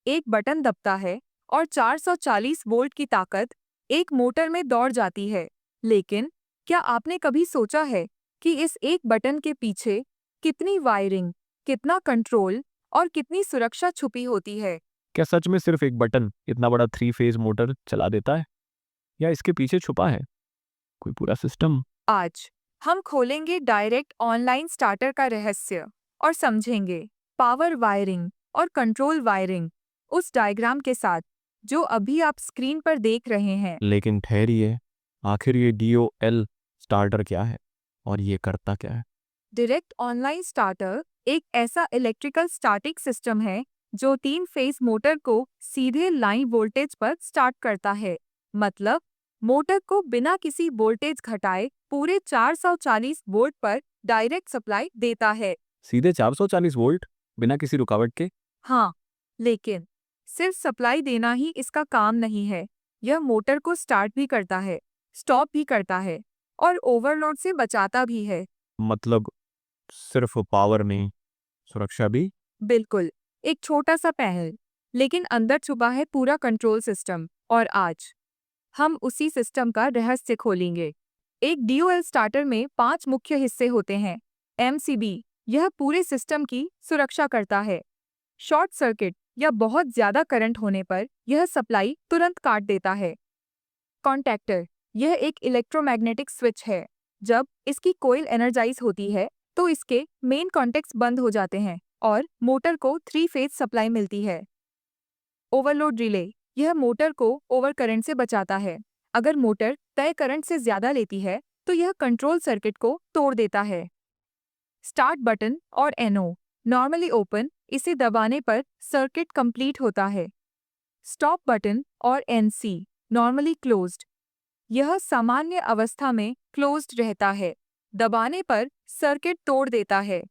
एक बटन दबता है और 440 वोल्ट की ताकत एक मोटर में दौड़ जाती है। लेकिन क्या आपने कभी सोचा है कि इस एक बटन के पीछे कितनी वायरिंग, कितना कंट्रोल और कितनी सुरक्षा छुपी होती है? क्या सच में सिर्फ एक बटन इतना बड़ा 3 फेज मोटर चला देता है, या इसके पीछे छुपा है कोई पूरा सिस्टम? आज हम खोलेंगे डायरेक्ट ऑनलाइन स्टार्टर का रहस्य और समझेंगे पावर वायरिंग और कंट्रोल वायरिंग उस डायग्राम के साथ जो अभी आप स्क्रीन पर देख रहे हैं। लेकिन ठहरिए, आखिर ये DOL स्टार्टर क्या है और ये करता क्या है? डायरेक्ट ऑनलाइन स्टार्टर एक ऐसा इलेक्ट्रिकल स्टार्टिंग सिस्टम है जो 3 फेज मोटर को सीधे लाइन वोल्टेज पर स्टार्ट करता है। मतलब मोटर को बिना किसी वोल्टेज घटाए पूरे 440 वोल्ट पर डायरेक्ट सप्लाई देता है। सीधे 440 वोल्ट, बिना किसी रुकावट के? हाँ, लेकिन सिर्फ सप्लाई देना ही इसका काम नहीं है। यह मोटर को स्टार्ट भी करता है, स्टॉप भी करता है और ओवरलोड से बचाता भी है। मतलब सिर्फ पावर नहीं, सुरक्षा भी? बिल्कुल, एक छोटा सा पहल, लेकिन अंदर छुपा है पूरा कंट्रोल सिस्टम। और आज हम उसी सिस्टम का रहस्य खोलेंगे। एक DOL स्टार्टर में 5 मुख्य हिस्से होते हैं। MCB, यह पूरे सिस्टम की सुरक्षा करता है। शॉर्ट सर्किट या बहुत ज्यादा करंट होने पर यह सप्लाई तुरंत काट देता है। कॉन्टैक्टर, यह एक इलेक्ट्रोमैग्नेटिक स्विच है। जब इसकी कोईल एनर्जाइज होती है तो इसके मेन कॉन्टैक्ट्स बंद हो जाते हैं और मोटर को 3 फेज सप्लाई मिलती है। ओवरलोड रिले, यह मोटर को ओवर करंट से बचाता है। अगर मोटर तय करंट से ज्यादा लेती है तो यह कंट्रोल सर्किट को तोड़ देता है। स्टार्ट बटन और NO, नॉर्मली ओपन, इसे दबाने पर सर्किट कंप्लीट होता है। स्टॉप बटन और NC, नॉर्मली क्लोज्ड, यह सामान्य अवस्था में क्लोज्ड रहता है। दबाने पर सर्किट तोड़ देता है।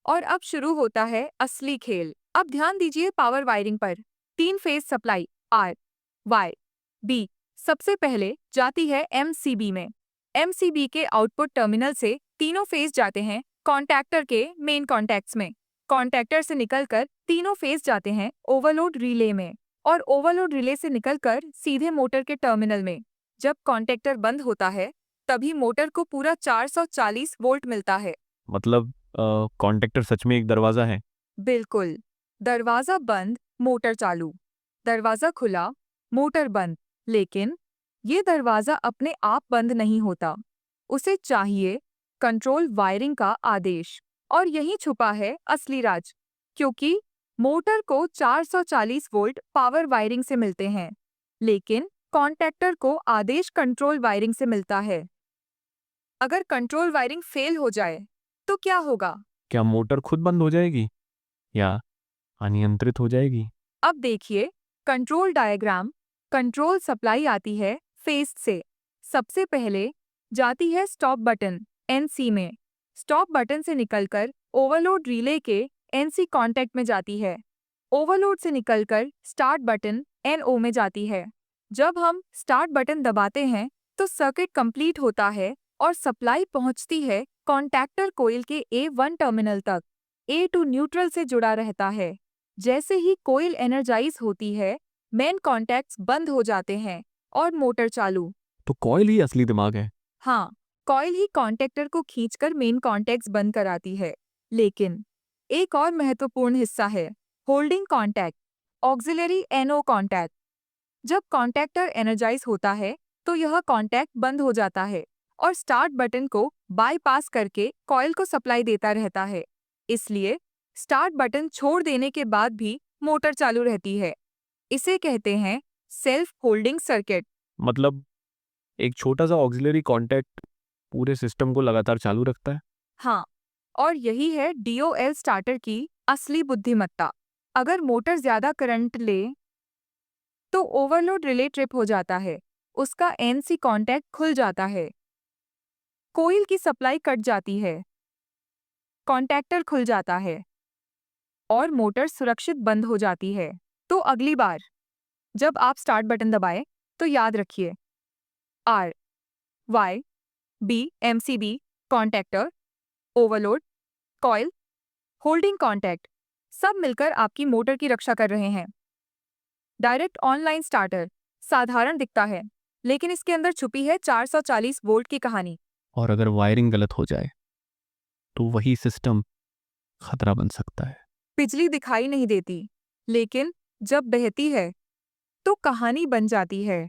और अब शुरू होता है असली खेल। अब ध्यान दीजिए पावर वायरिंग पर। 3 फेज सप्लाई RYB सबसे पहले जाती है MCB में। MCB के आउटपुट टर्मिनल से तीनों फेज जाते हैं कॉन्टैक्टर के मेन कॉन्टैक्ट्स में। कॉन्टैक्टर से निकलकर तीनों फेज जाते हैं ओवरलोड रिले में और ओवरलोड रिले से निकलकर सीधे मोटर के टर्मिनल में। जब कॉन्टैक्टर बंद होता है तभी मोटर को पूरा 440 वोल्ट मिलता है। मतलब कॉन्टेक्टर सच में एक दरवाजा है? बिल्कुल, दरवाजा बंद, मोटर चालू। दरवाजा खुला, मोटर बंद। लेकिन ये दरवाजा अपने आप बंद नहीं होता। उसे चाहिए कंट्रोल वायरिंग का आदेश। और यहीं छुपा है असली राज, क्योंकि मोटर को 440 वोल्ट पावर वायरिंग से मिलते हैं, लेकिन कॉन्टैक्टर को आदेश कंट्रोल वायरिंग से मिलता है। अगर कंट्रोल वायरिंग फेल हो जाए तो क्या होगा? क्या मोटर खुद बंद हो जाएगी या अनियंत्रित हो जाएगी? अब देखिए कंट्रोल डायग्राम। कंट्रोल सप्लाई आती है फेज से। सबसे पहले जाती है स्टॉप बटन NC में। स्टॉप बटन से निकलकर ओवरलोड रिले के NC कॉन्टैक्ट में जाती है। ओवरलोड से निकलकर स्टार्ट बटन NO में जाती है। जब हम स्टार्ट बटन दबाते हैं तो सर्किट कंप्लीट होता है और सप्लाई पहुंचती है कॉन्टैक्टर कोईल के A1 टर्मिनल तक। A2 न्यूट्रल से जुड़ा रहता है। जैसे ही कोईल एनर्जाइज होती है, मेन कॉन्टैक्ट्स बंद हो जाते हैं और मोटर चालू। तो कॉइल ही असली दिमाग है? हाँ, कॉईल ही कॉन्टैक्टर को खींचकर मेन कॉन्टैक्ट्स बंद कराती है। लेकिन एक और महत्वपूर्ण हिस्सा है holding contact, auxiliary NO contact. जब कॉन्टैक्टर एनर्जाइज होता है तो यह कॉन्टैक्ट बंद हो जाता है और स्टार्ट बटन को बाईपास करके कॉइल को सप्लाई देता रहता है। इसलिए स्टार्ट बटन छोड़ देने के बाद भी मोटर चालू रहती है। इसे कहते हैं सेल्फ होल्डिंग सर्किट। मतलब एक छोटा सा ऑक्सिलरी कॉन्टैक्ट पूरे सिस्टम को लगातार चालू रखता है? हाँ, और यही है DOL स्टार्टर की असली बुद्धिमत्ता। अगर मोटर ज्यादा करंट ले तो ओवरलोड रिले ट्रिप हो जाता है, उसका NC कॉन्टैक्ट खुल जाता है, कोईल की सप्लाई कट जाती है, कॉन्टैक्टर खुल जाता है और मोटर सुरक्षित बंद हो जाती है। तो अगली बार जब आप स्टार्ट बटन दबाएं तो याद रखिए RYB MCB contactor, overload, coil, holding contact सब मिलकर आपकी मोटर की रक्षा कर रहे हैं। डायरेक्ट ऑनलाइन स्टार्टर साधारण दिखता है, लेकिन इसके अंदर छुपी है 440 वोल्ट की कहानी। और अगर वायरिंग गलत हो जाए तो वही सिस्टम खतरा बन सकता है। बिजली दिखाई नहीं देती, लेकिन जब बहती है तो कहानी बन जाती है।